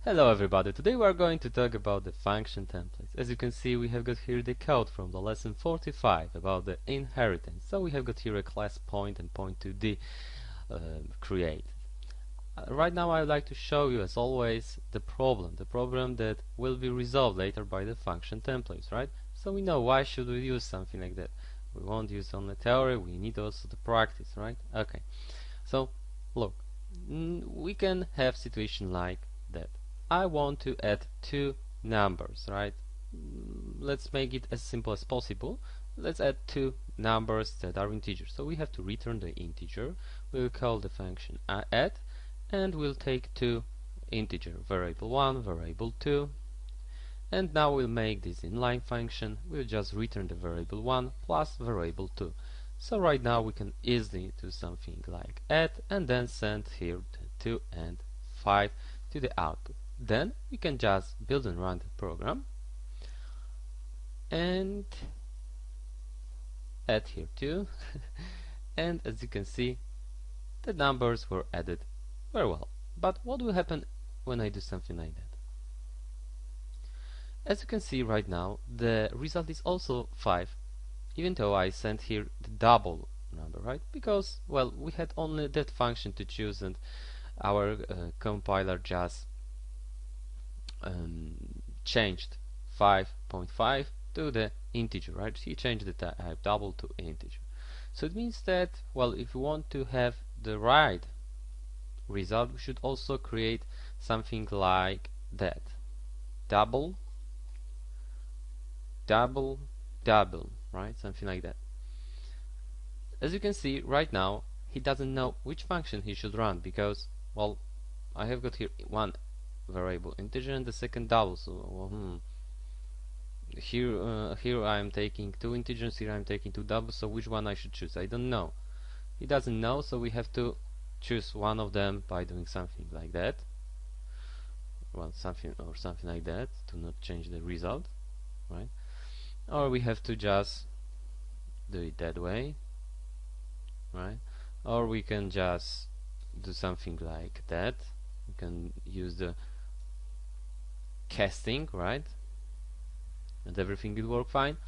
Hello everybody, today we are going to talk about the function templates. As you can see, we have got here the code from the lesson 45 about the inheritance. So we have got here a class point and point to the create. Right now I would like to show you, as always, the problem that will be resolved later by the function templates, right? So we know why should we use something like that. We won't use only theory, we need also the practice, right? Okay, so look, we can have situation like that. I want to add two numbers, right? Let's make it as simple as possible. Let's add two numbers that are integers. So we have to return the integer. We'll call the function add, and we'll take two integer, variable 1, variable 2. And now we'll make this inline function. We'll just return the variable 1 plus variable 2. So right now we can easily do something like add and then send here the 2 and 5 to the output. Then we can just build and run the program and add here too. And as you can see, the numbers were added very well. But what will happen when I do something like that? As you can see right now, the result is also 5, even though I sent here the double number, right? Because, well, we had only that function to choose, and our compiler just changed 5.5 to the integer, right? He changed the type double to integer. So it means that, well, if we want to have the right result, we should also create something like that: double, double, double, right? Something like that. As you can see right now, he doesn't know which function he should run because, well, I have got here one variable integer and the second double. So here I am taking two integers, here I am taking two doubles. So which one I should choose? I don't know. He doesn't know, so we have to choose one of them by doing something like that. Well, something like that to not change the result, right? Or we have to just do it that way, right? Or we can just do something like that. We can use the casting, right? And everything will work fine.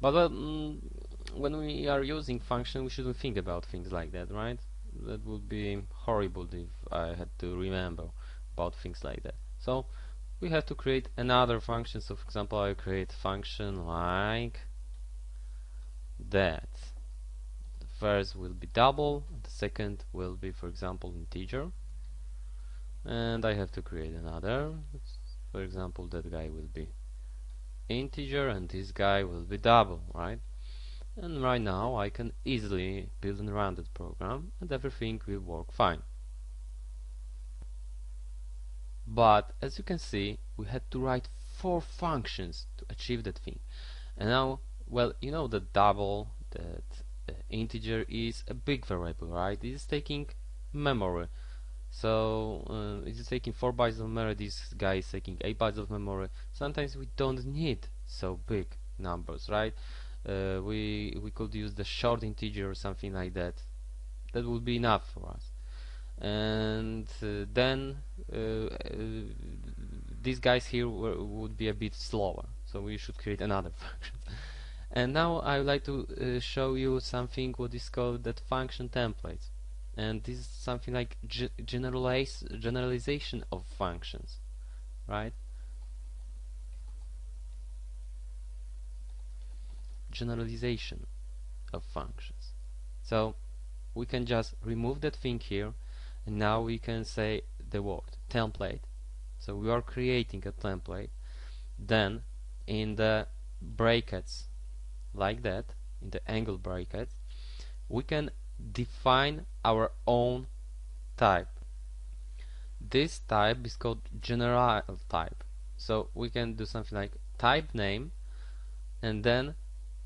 But when we are using function, we shouldn't think about things like that, right? That would be horrible if I had to remember about things like that. So we have to create another function. So for example, I create function like that. The first will be double, the second will be, for example, integer. And I have to create another. For example, that guy will be integer and this guy will be double, right? And right now I can easily build and run that program and everything will work fine. But as you can see, we had to write 4 functions to achieve that thing. And now, well, you know that double, that integer is a big variable, right? It is taking memory. So it is taking 4 bytes of memory, this guy is taking 8 bytes of memory. Sometimes we don't need so big numbers, right? We could use the short integer or something like that. That would be enough for us. And then these guys here would be a bit slower, so we should create another function. And now I would like to show you something what is called that function templates. And this is something like generalization of functions, right? Generalization of functions. So we can just remove that thing here, and now we can say the word template. So we are creating a template. Then in the brackets like that, in the angle brackets, we can define our own type. This type is called general type. So we can do something like type name, and then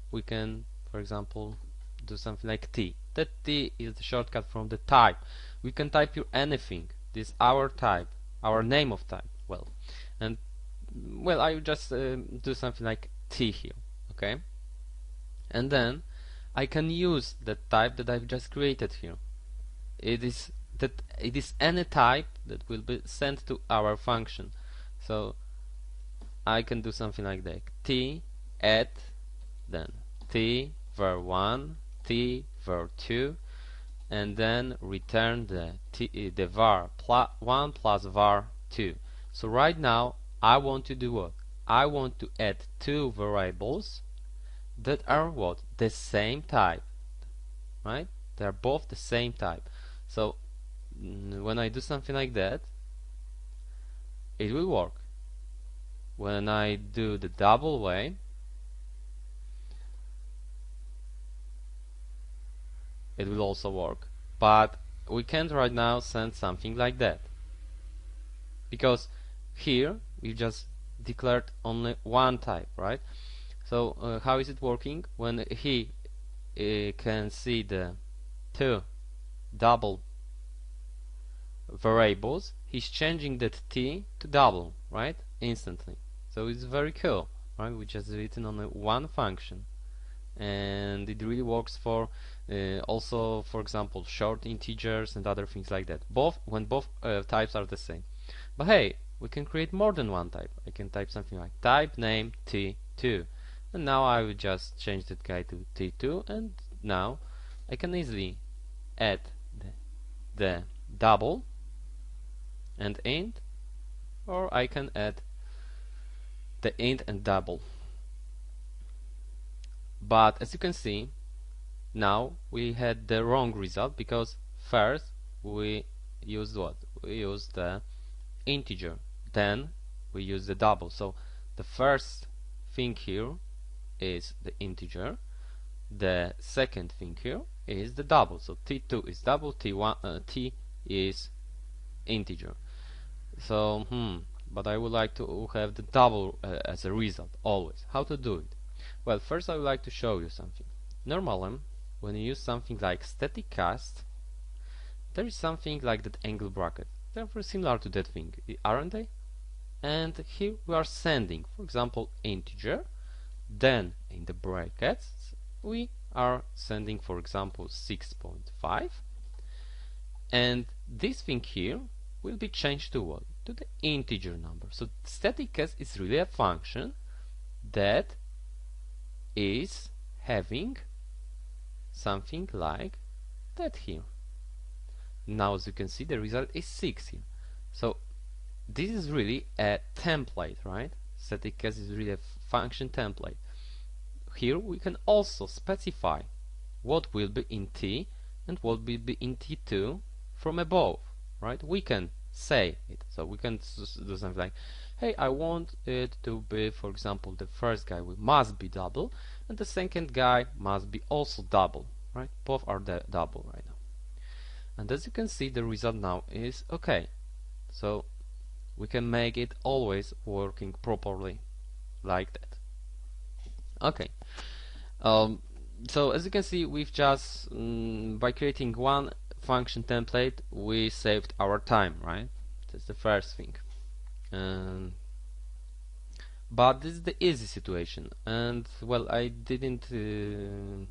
we can, for example, do something like T. That T is the shortcut from the type. We can type here anything. This is our type, our name of type. Well, and well, I will just do something like T here, okay? And then I can use the type that I've just created here. It is any type that will be sent to our function. So I can do something like that: t at, then t var1, t var2, and then return the var1 plus var2. So right now I want to do what? I want to add two variables that are what? The same type, right? They're both the same type. So when I do something like that, it will work. When I do the double way, it will also work. But we can't right now send something like that, because here we just declared only one type, right? So how is it working? When he can see the two double variables, he's changing that t to double, right? Instantly. So it's very cool, right? We just written only one function, and it really works for also, for example, short integers and other things like that. When both types are the same. But hey, we can create more than one type. I can type something like type name t2, and now I will just change that guy to t2, and now I can easily add the double and int, or I can add the int and double. But as you can see, now we had the wrong result, because first we used what? We used the integer, then we use the double. So the first thing here is the integer, the second thing here is the double. So t2 is double, t is integer. So but I would like to have the double as a result always. How to do it? Well, first I would like to show you something. Normally when you use something like static cast, there is something like that angle bracket. They're very similar to that thing, aren't they? And here we are sending, for example, integer, then in the brackets we are sending, for example, 6.5, and this thing here will be changed to what? To the integer number. So static cast is really a function that is having something like that here. Now as you can see, the result is 6 here. So this is really a template, right? Static cast is really a function template. Here we can also specify what will be in t and what will be in t2 from above, right? We can say it. So we can do something like, hey, I want it to be, for example, the first guy must be double, and the second guy must be also double, right? Both are double right now. And as you can see, the result now is okay. So we can make it always working properly like that. Okay. So as you can see, we've just by creating one function template, we saved our time, right? That's the first thing. But this is the easy situation, and well, I didn't and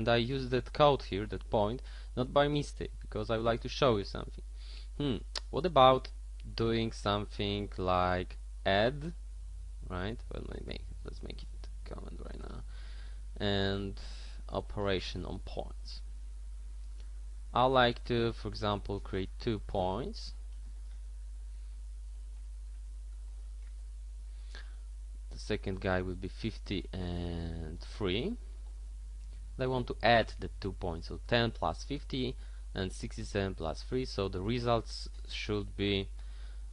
I used that code here, that point, not by mistake, because I would like to show you something. What about doing something like add, right? Well, let's make it comment right now, and operation on points. I like to, for example, create 2 points. The second guy will be 50 and 3. I want to add the 2 points, so 10 plus 50 and 67 plus 3, so the results should be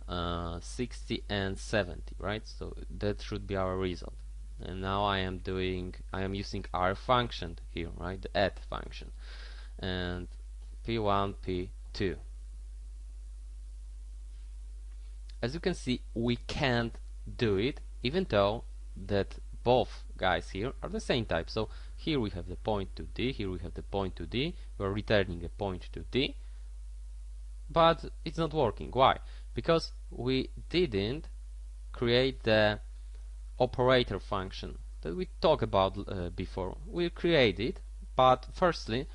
60 and 70, right? So that should be our result. And now I am using our function here, right? The add function, and p1, p2. As you can see, we can't do it, even though that both guys here are the same type. So here we have the point to D, here we have the point to D, we're returning a point to D, but it's not working. Why? Because we didn't create the operator function that we talked about before. We created, but firstly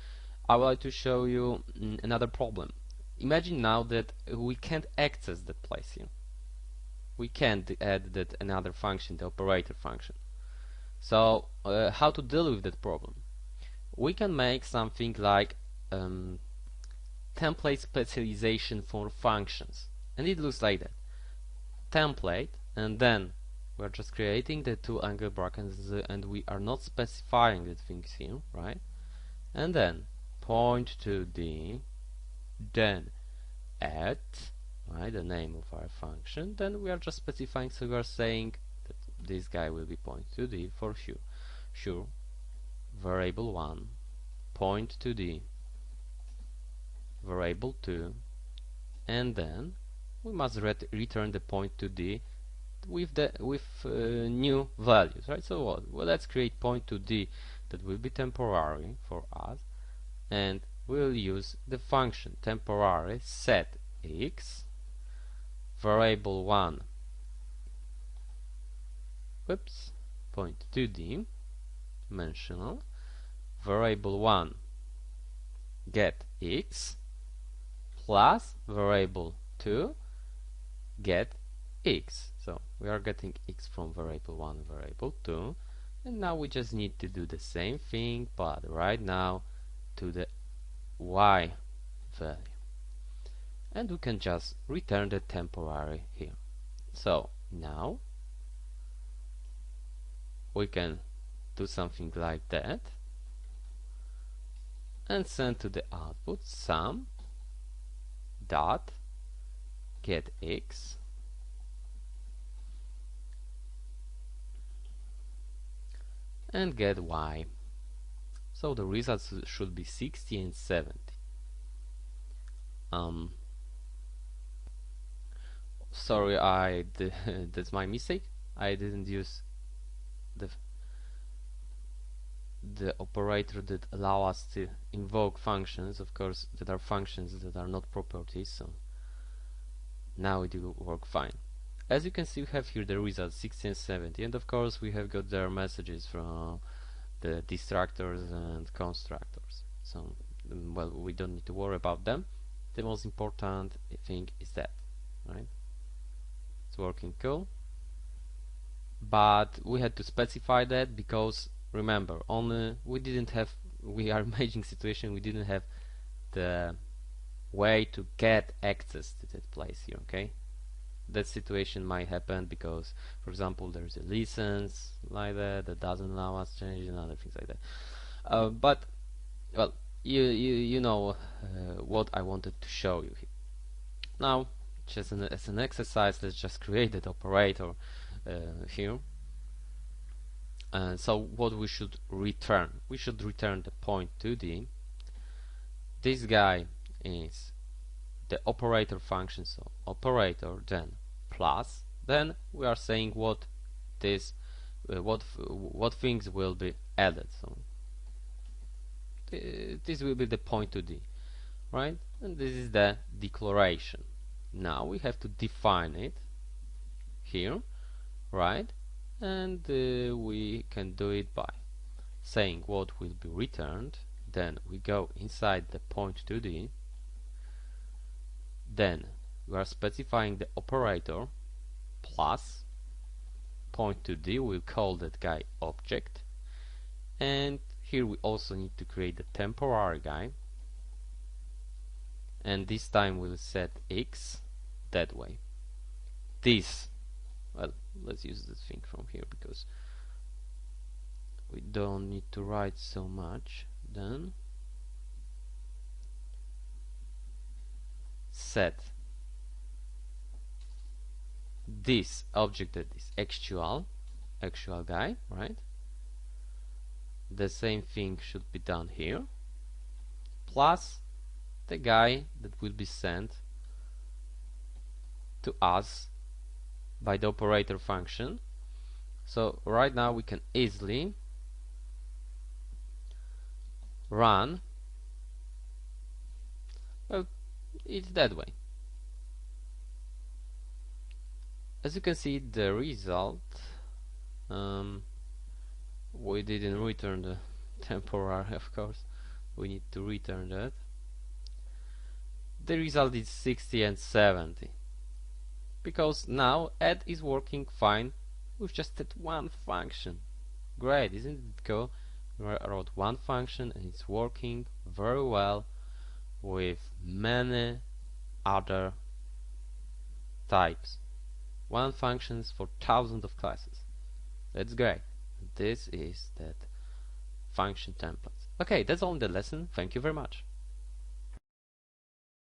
I would like to show you another problem. Imagine now that we can't access that place here. we can't add that another function, the operator function. So how to deal with that problem? We can make something like template specialization for functions, and it looks like that. Template, and then we're just creating the two angle brackets, and we are not specifying the things here, right? And then point to the, then add, right, the name of our function. Then we are just specifying, so we are saying that this guy will be point to the for sure variable 1, point to the variable 2, and then we must return the point to the with new values, right? So what? Well, let's create point to d that will be temporary for us, and we'll use the function temporary set x variable 1, point to d dimensional variable 1 get x plus variable 2 get x. So we are getting x from variable 1 variable 2, and now we just need to do the same thing, but right now to the y value, and we can just return the temporary here. So now we can do something like that and send to the output sum dot get x and get y. So the results should be 60 and 70. Sorry, that's my mistake. I didn't use the operator that allow us to invoke functions, of course, that are functions that are not properties. So now it will work fine. As you can see, we have here the results 60 and 70, and of course we have got their messages from the destructors and constructors. So well, we don't need to worry about them. The most important thing is that, right? It's working cool, but we had to specify that because remember, we are imaging situation, we didn't have the way to get access to that place here, okay? That situation might happen because, for example, there's a license like that doesn't allow us change and other things like that. But well, you know what I wanted to show you here. Now, just as an exercise, let's just create that operator here. So what we should return? We should return the point to the. This guy is the operator function, so operator then plus, then we are saying what this what things will be added. So this will be the point to d, right? And this is the declaration. Now we have to define it here, right? And we can do it by saying what will be returned. Then we go inside the point to d. Then we are specifying the operator plus point to d. We'll call that guy object, and here we also need to create the temporary guy, and this time we'll set x that way. This, well, let's use this thing from here because we don't need to write so much. Then set this object that is actual guy, right? The same thing should be done here, plus the guy that will be sent to us by the operator function. So right now we can easily run, well, it's that way. As you can see, the result, we didn't return the temporary, of course. We need to return that. The result is 60 and 70. because now add is working fine with just that one function. Great, isn't it cool? We wrote one function and it's working very well with many other types. One functions for thousands of classes. That's great. This is that function templates. Okay, that's all in the lesson. Thank you very much.